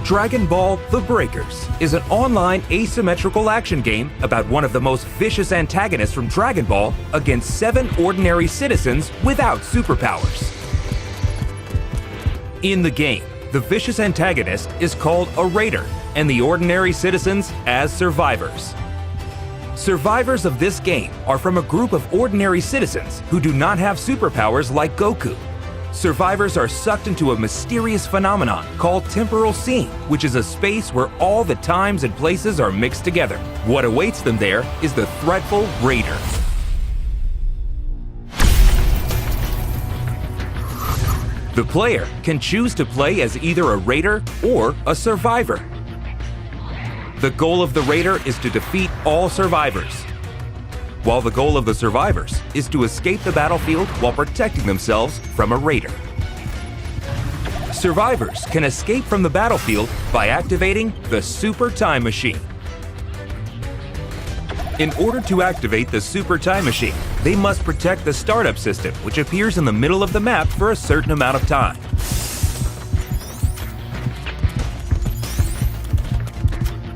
Dragon Ball: The Breakers is an online asymmetrical action game about one of the most vicious antagonists from Dragon Ball against 7 ordinary citizens without superpowers. In the game, the vicious antagonist is called a Raider, and the ordinary citizens as survivors. Survivors of this game are from a group of ordinary citizens who do not have superpowers like Goku. Survivors are sucked into a mysterious phenomenon called temporal seam, which is a space where all the times and places are mixed together. What awaits them there is the threatful Raider. The player can choose to play as either a Raider or a Survivor. The goal of the Raider is to defeat all survivors, while the goal of the survivors is to escape the battlefield while protecting themselves from a Raider. Survivors can escape from the battlefield by activating the Super Time Machine. In order to activate the Super Time Machine, they must protect the startup system, which appears in the middle of the map for a certain amount of time.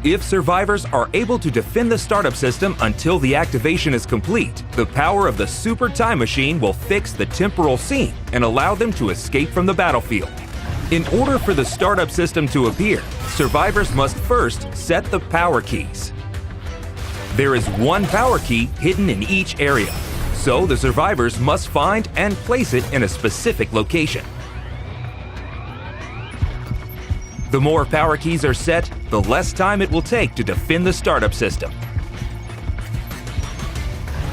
If survivors are able to defend the startup system until the activation is complete, the power of the Super Time Machine will fix the temporal seam and allow them to escape from the battlefield. In order for the startup system to appear, survivors must first set the power keys. There is one power key hidden in each area, so the survivors must find and place it in a specific location. The more power keys are set, the less time it will take to defend the startup system.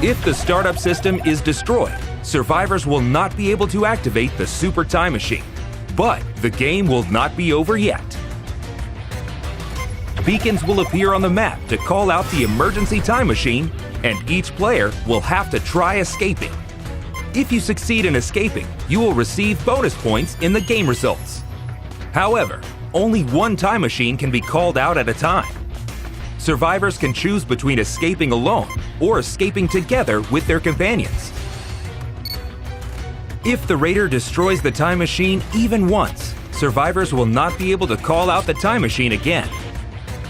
If the startup system is destroyed, survivors will not be able to activate the Super Time Machine. But the game will not be over yet. Beacons will appear on the map to call out the emergency time machine, and each player will have to try escaping. If you succeed in escaping, you will receive bonus points in the game results. However, only one time machine can be called out at a time. Survivors can choose between escaping alone or escaping together with their companions. If the Raider destroys the time machine even once, survivors will not be able to call out the time machine again.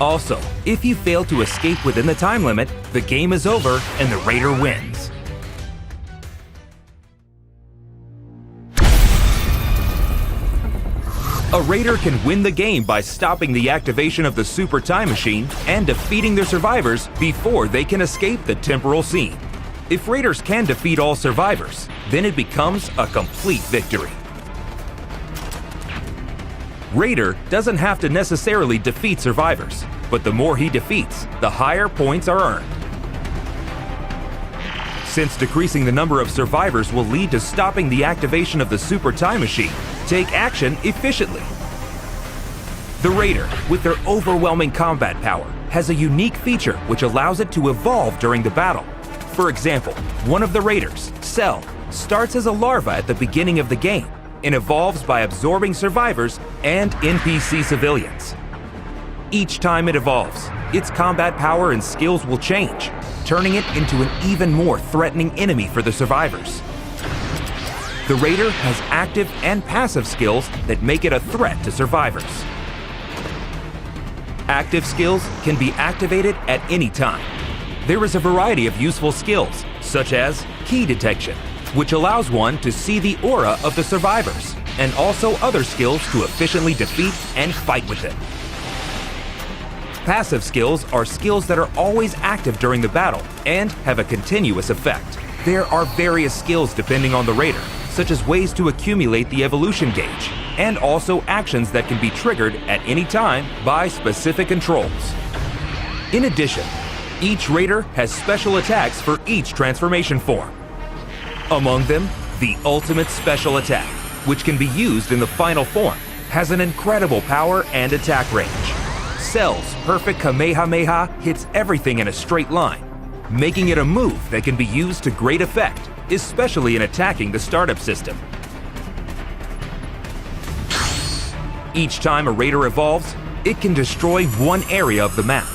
Also, if you fail to escape within the time limit, the game is over and the Raider wins. A Raider can win the game by stopping the activation of the Super Time Machine and defeating their survivors before they can escape the temporal seam. If Raiders can defeat all survivors, then it becomes a complete victory. Raider doesn't have to necessarily defeat survivors, but the more he defeats, the higher points are earned. Since decreasing the number of survivors will lead to stopping the activation of the Super Time Machine, take action efficiently. The Raider, with their overwhelming combat power, has a unique feature which allows it to evolve during the battle. For example, one of the Raiders, Stell, starts as a larva at the beginning of the game and evolves by absorbing survivors and NPC civilians. Each time it evolves, its combat power and skills will change, turning it into an even more threatening enemy for the survivors. The Raider has active and passive skills that make it a threat to survivors. Active skills can be activated at any time. There is a variety of useful skills, such as key detection, which allows one to see the aura of the survivors, and also other skills to efficiently defeat and fight with it. Passive skills are skills that are always active during the battle and have a continuous effect. There are various skills depending on the Raider, such as ways to accumulate the evolution gauge, and also actions that can be triggered at any time by specific controls. In addition, each Raider has special attacks for each transformation form. Among them, the Ultimate Special Attack, which can be used in the final form, has an incredible power and attack range. Cell's perfect Kamehameha hits everything in a straight line, making it a move that can be used to great effect, especially in attacking the startup system. Each time a Raider evolves, it can destroy one area of the map.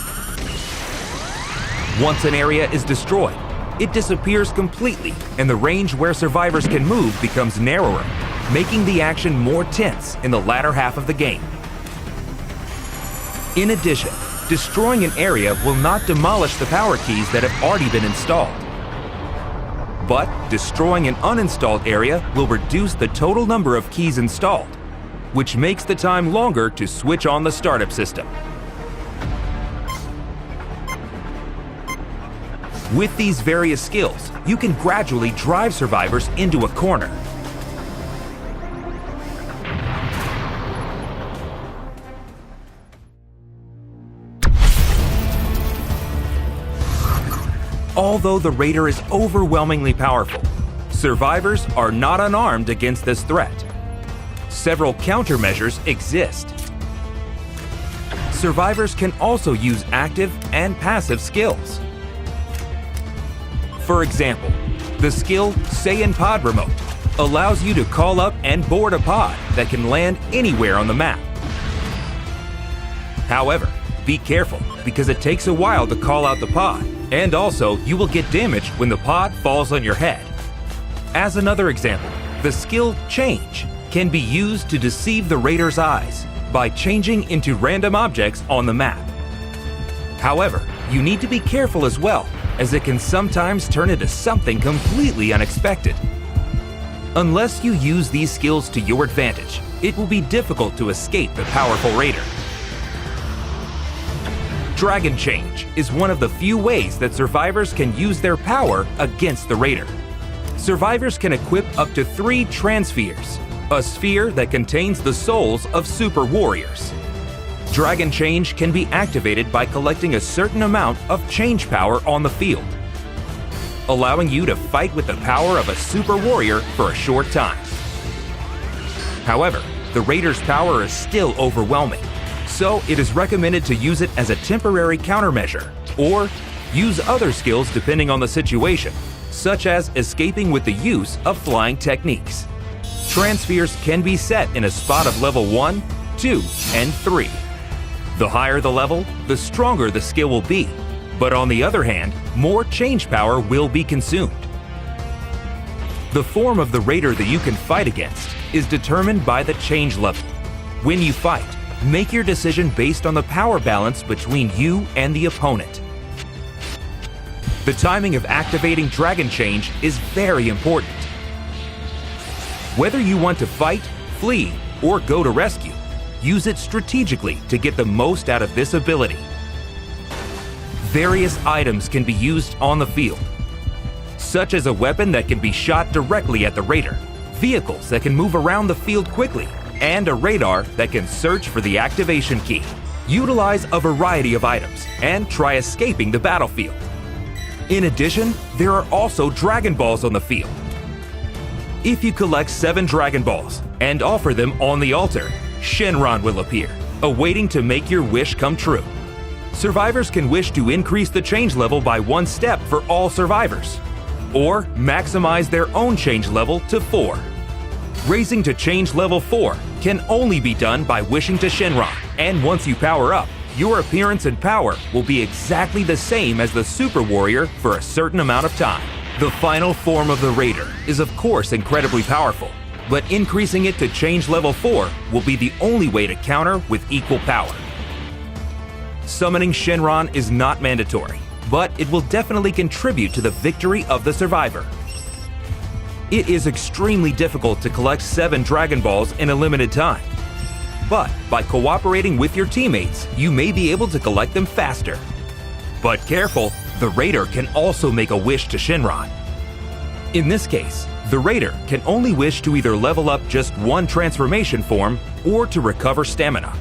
Once an area is destroyed, it disappears completely, and the range where survivors can move becomes narrower, making the action more tense in the latter half of the game. In addition, destroying an area will not demolish the power keys that have already been installed. But destroying an uninstalled area will reduce the total number of keys installed, which makes the time longer to switch on the startup system. With these various skills, you can gradually drive survivors into a corner. Although the Raider is overwhelmingly powerful, survivors are not unarmed against this threat. Several countermeasures exist. Survivors can also use active and passive skills. For example, the skill Saiyan Pod Remote allows you to call up and board a pod that can land anywhere on the map. However, be careful because it takes a while to call out the pod, and also you will get damaged when the pod falls on your head. As another example, the skill Change can be used to deceive the Raider's eyes by changing into random objects on the map. However, you need to be careful as well, as it can sometimes turn into something completely unexpected. Unless you use these skills to your advantage, it will be difficult to escape the powerful Raider. Dragon Change is one of the few ways that survivors can use their power against the Raider. Survivors can equip up to 3 Transpheres, a sphere that contains the souls of super warriors. Dragon Change can be activated by collecting a certain amount of change power on the field, allowing you to fight with the power of a super warrior for a short time. However, the Raider's power is still overwhelming, so it is recommended to use it as a temporary countermeasure, or use other skills depending on the situation, such as escaping with the use of flying techniques. Transpheres can be set in a spot of level 1, 2, and 3. The higher the level, the stronger the skill will be, but on the other hand, more change power will be consumed. The form of the Raider that you can fight against is determined by the change level. When you fight, make your decision based on the power balance between you and the opponent. The timing of activating Dragon Change is very important. Whether you want to fight, flee, or go to rescue, use it strategically to get the most out of this ability. Various items can be used on the field, such as a weapon that can be shot directly at the Raider, vehicles that can move around the field quickly, and a radar that can search for the activation key. Utilize a variety of items and try escaping the battlefield. In addition, there are also Dragon Balls on the field. If you collect 7 Dragon Balls and offer them on the altar, Shenron will appear, awaiting to make your wish come true. Survivors can wish to increase the change level by 1 step for all survivors, or maximize their own change level to 4. Raising to change level 4 can only be done by wishing to Shenron, and once you power up, your appearance and power will be exactly the same as the Super Warrior for a certain amount of time. The final form of the Raider is of course incredibly powerful, but increasing it to change level 4 will be the only way to counter with equal power. Summoning Shenron is not mandatory, but it will definitely contribute to the victory of the survivor. It is extremely difficult to collect 7 Dragon Balls in a limited time, but by cooperating with your teammates, you may be able to collect them faster. But careful, the Raider can also make a wish to Shenron. In this case, the Raider can only wish to either level up just 1 transformation form or to recover stamina.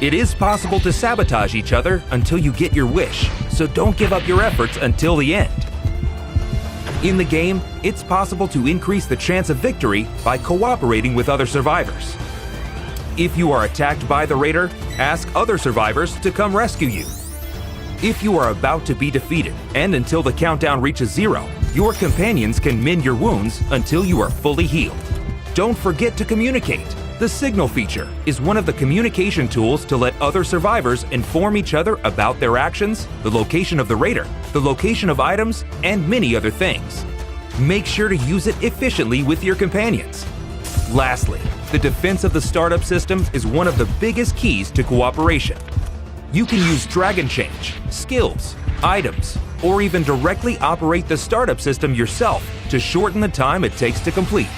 It is possible to sabotage each other until you get your wish, so don't give up your efforts until the end. In the game, it's possible to increase the chance of victory by cooperating with other survivors. If you are attacked by the Raider, ask other survivors to come rescue you. If you are about to be defeated and until the countdown reaches 0, your companions can mend your wounds until you are fully healed. Don't forget to communicate. The signal feature is one of the communication tools to let other survivors inform each other about their actions, the location of the Raider, the location of items, and many other things. Make sure to use it efficiently with your companions. Lastly, The defense of the startup system is one of the biggest keys to cooperation. You can use Dragon Change, skills, items, or even directly operate the startup system yourself to shorten the time it takes to complete.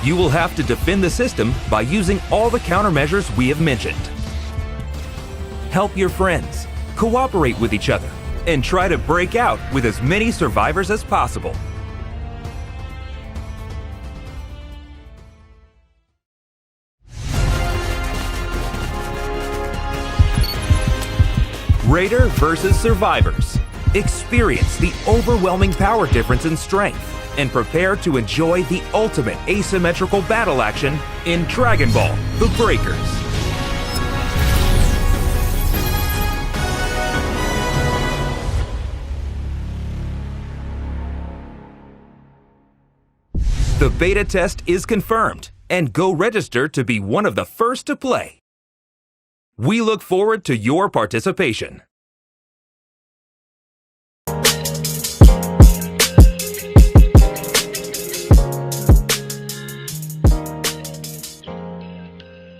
You will have to defend the system by using all the countermeasures we have mentioned. Help your friends, cooperate with each other, and try to break out with as many survivors as possible. Raider versus Survivors. Experience the overwhelming power difference in strength and prepare to enjoy the ultimate asymmetrical battle action in Dragon Ball: The Breakers. The beta test is confirmed, and go register to be one of the first to play. We look forward to your participation.